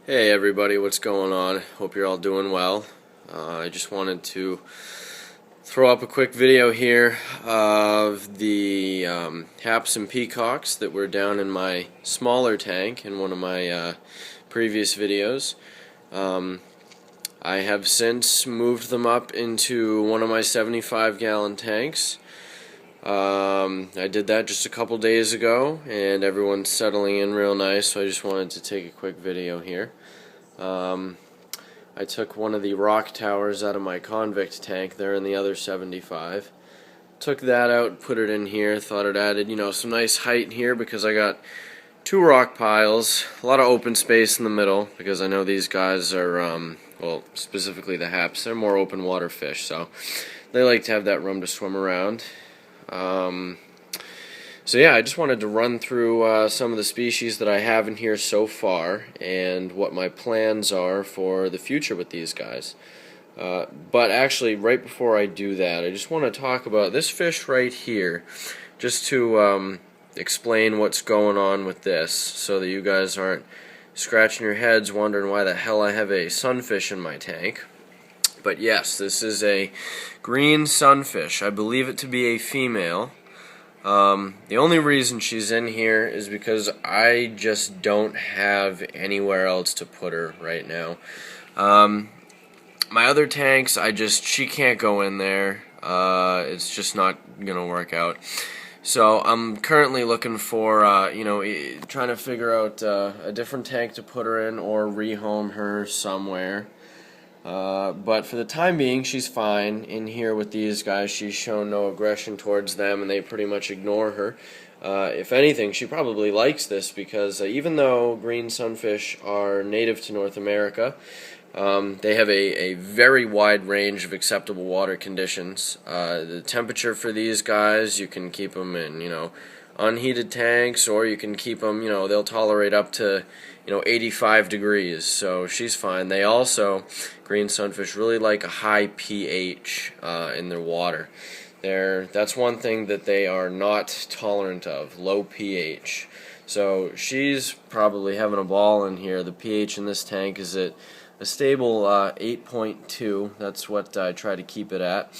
Hey everybody, what's going on? Hope you're all doing well. I just wanted to throw up a quick video here of the haps and peacocks that were down in my smaller tank in one of my previous videos. I have since moved them up into one of my 75-gallon tanks. I did that just a couple days ago, and everyone's settling in real nice, so I just wanted to take a quick video here. I took one of the rock towers out of my convict tank there in the other 75. Took that out, put it in here, thought it added, some nice height here because I got two rock piles, a lot of open space in the middle because I know these guys are, well, specifically the haps, they're more open water fish, so they like to have that room to swim around. So yeah, I just wanted to run through some of the species that I have in here so far and what my plans are for the future with these guys. But actually, right before I do that, I just want to talk about this fish right here, just to explain what's going on with this so that you guys aren't scratching your heads wondering why the hell I have a sunfish in my tank. But yes, this is a green sunfish. I believe it to be a female. The only reason she's in here is because I just don't have anywhere else to put her right now. My other tanks, she can't go in there. It's just not gonna work out. So I'm currently looking for, trying to figure out a different tank to put her in or rehome her somewhere. But for the time being, she's fine in here with these guys. She's shown no aggression towards them, and they pretty much ignore her. If anything, she probably likes this because even though green sunfish are native to North America, they have a very wide range of acceptable water conditions. The temperature for these guys, you can keep them in, unheated tanks, or you can keep them, they'll tolerate up to 85 degrees, so she's fine. They also, green sunfish, really like a high pH in their water. That's one thing that they are not tolerant of, low pH. So she's probably having a ball in here. The pH in this tank is at a stable 8.2. That's what I try to keep it at.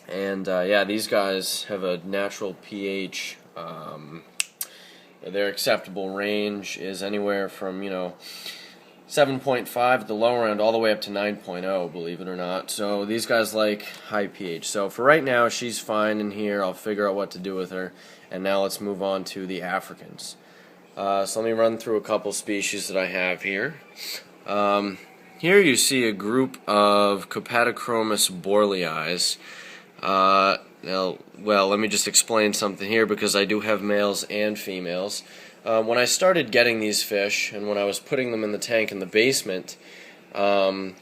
And yeah, these guys have a natural pH. Their acceptable range is anywhere from 7.5 at the lower end all the way up to 9.0, believe it or not. So these guys like high pH. So for right now, she's fine in here. I'll figure out what to do with her. And now let's move on to the Africans. So let me run through a couple species that I have here. Here you see a group of Copatochromis borleis. Well, let me just explain something here because I do have males and females. When I started getting these fish and when I was putting them in the tank in the basement, I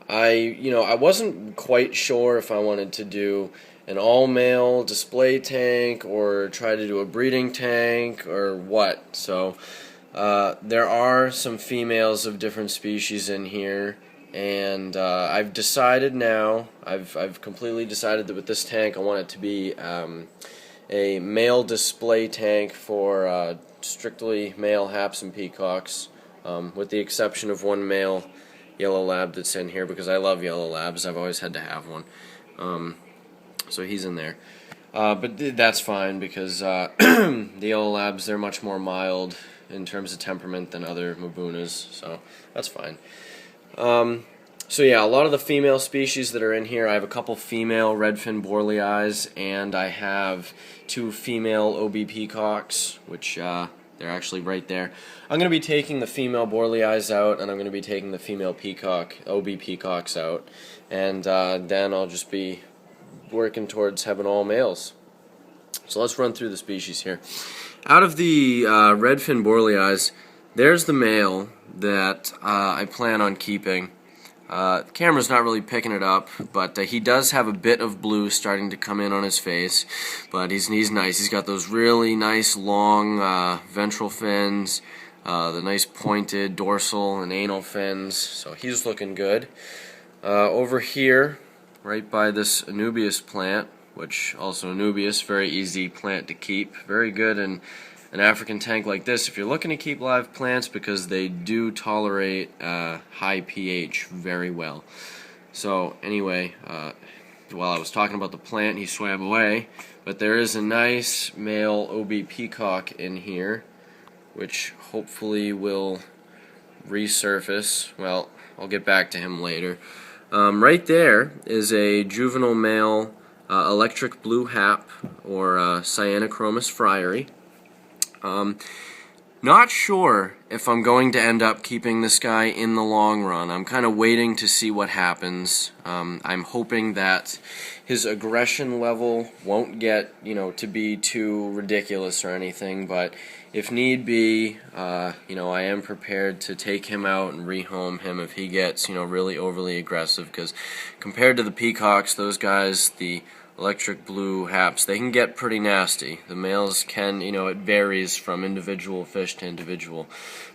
wasn't quite sure if I wanted to do an all-male display tank or try to do a breeding tank or what. So there are some females of different species in here. And I've decided now, I've completely decided that with this tank I want it to be a male display tank for strictly male haps and peacocks, with the exception of one male yellow lab that's in here because I love yellow labs. I've always had to have one. So he's in there. But that's fine because the yellow labs, they're much more mild in terms of temperament than other Mabunas, so that's fine. So yeah, a lot of the female species that are in here, I have a couple female redfin borleis, and I have two female OB peacocks, which they're actually right there. I'm going to be taking the female borleis out, and I'm going to be taking the female OB peacocks out, and then I'll just be working towards having all males. So let's run through the species here. Out of the redfin borleis, there's the male that I plan on keeping. The camera's not really picking it up, but he does have a bit of blue starting to come in on his face, but he's nice. He's got those really nice long ventral fins, the nice pointed dorsal and anal fins, so he's looking good. Over here, right by this Anubias plant, which also Anubias, very easy plant to keep, very good in an African tank like this if you're looking to keep live plants, because they do tolerate high pH very well. So anyway, while I was talking about the plant, he swam away, but there is a nice male OB peacock in here, which hopefully will resurface. Well, I'll get back to him later. Right there is a juvenile male electric blue hap, or Cyanochromis frieri. Not sure if I'm going to end up keeping this guy in the long run. I'm kind of waiting to see what happens. I'm hoping that his aggression level won't get, to be too ridiculous or anything, but if need be, I am prepared to take him out and rehome him if he gets, really overly aggressive, because compared to the peacocks, those guys, the electric blue haps, they can get pretty nasty. The males can, it varies from individual fish to individual,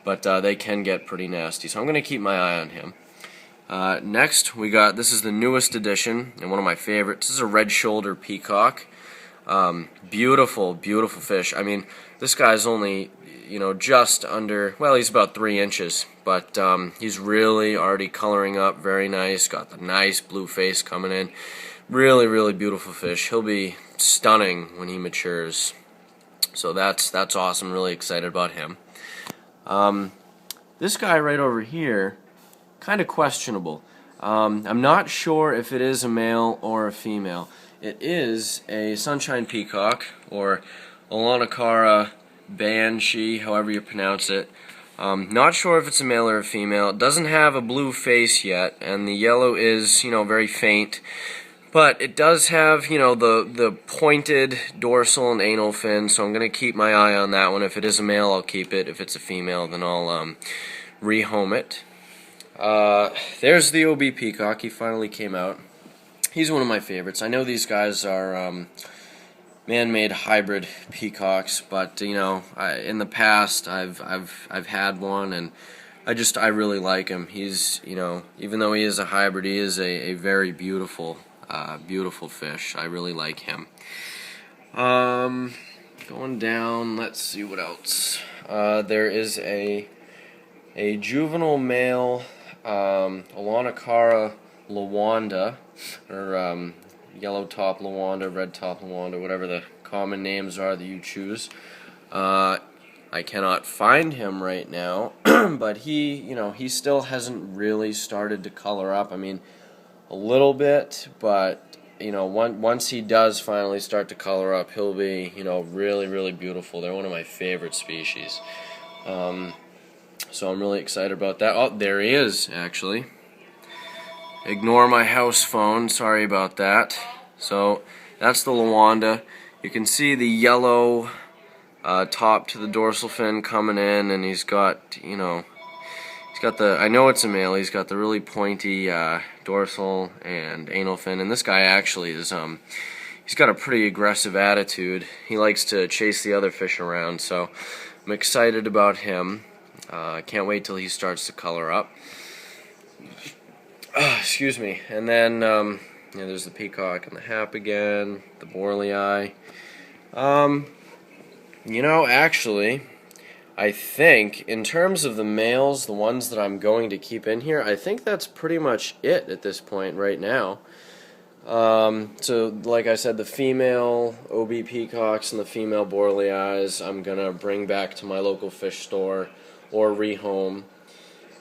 but they can get pretty nasty. So I'm going to keep my eye on him. Next, this is the newest addition, and one of my favorites. This is a red shoulder peacock. Beautiful, beautiful fish. I mean, this guy's only, just under, well, he's about 3 inches, but he's really already coloring up very nice. Got the nice blue face coming in. Really, really beautiful fish. He'll be stunning when he matures. So that's awesome. Really excited about him. This guy right over here, kind of questionable. I'm not sure if it is a male or a female. It is a sunshine peacock, or Olanacara banshee, however you pronounce it. Not sure if it's a male or a female. It doesn't have a blue face yet, and the yellow is, very faint. But it does have, the pointed dorsal and anal fin, so I'm going to keep my eye on that one. If it is a male, I'll keep it. If it's a female, then I'll rehome it. There's the OB peacock. He finally came out. He's one of my favorites. I know these guys are man-made hybrid peacocks, but in the past I've had one, and I really like him. He's even though he is a hybrid, he is a very beautiful beautiful fish. I really like him. Going down, let's see what else. There is a juvenile male Olanacara lawanda, or yellow top lawanda, red top lawanda, whatever the common names are that you choose. I cannot find him right now, but he still hasn't really started to color up. I mean, a little bit, but once he does finally start to color up, he'll be really, really beautiful. They're one of my favorite species. So I'm really excited about that. Oh, there he is, actually. Ignore my house phone, sorry about that. So that's the lawanda. You can see the yellow top to the dorsal fin coming in, and he's got, I know it's a male, he's got the really pointy dorsal and anal fin, and this guy actually is, he's got a pretty aggressive attitude. He likes to chase the other fish around, so I'm excited about him. Can't wait till he starts to color up. Excuse me. And then, there's the peacock and the hap again, the borlei. Actually, I think, in terms of the males, the ones that I'm going to keep in here, I think that's pretty much it at this point right now. So, like I said, the female OB peacocks and the female borleis I'm going to bring back to my local fish store or rehome.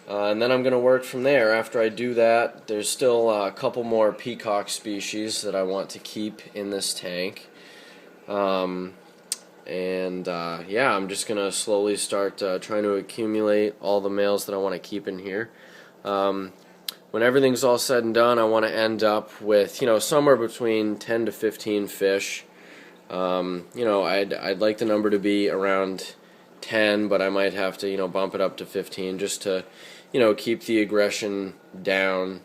And then I'm going to work from there. After I do that, there's still a couple more peacock species that I want to keep in this tank. I'm just going to slowly start trying to accumulate all the males that I want to keep in here. When everything's all said and done, I want to end up with, somewhere between 10 to 15 fish. I'd like the number to be around 10, but I might have to, bump it up to 15 just to, keep the aggression down,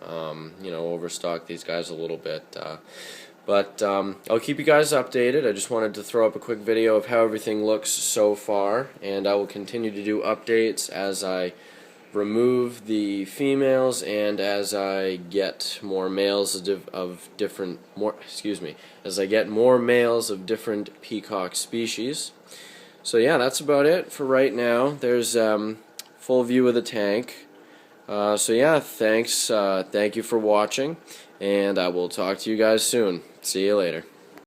overstock these guys a little bit. But I'll keep you guys updated. I just wanted to throw up a quick video of how everything looks so far, and I will continue to do updates as I remove the females and as I get more males as I get more males of different peacock species. So yeah, that's about it for right now. There's full view of the tank. So yeah, thanks. Thank you for watching, and I will talk to you guys soon. See you later.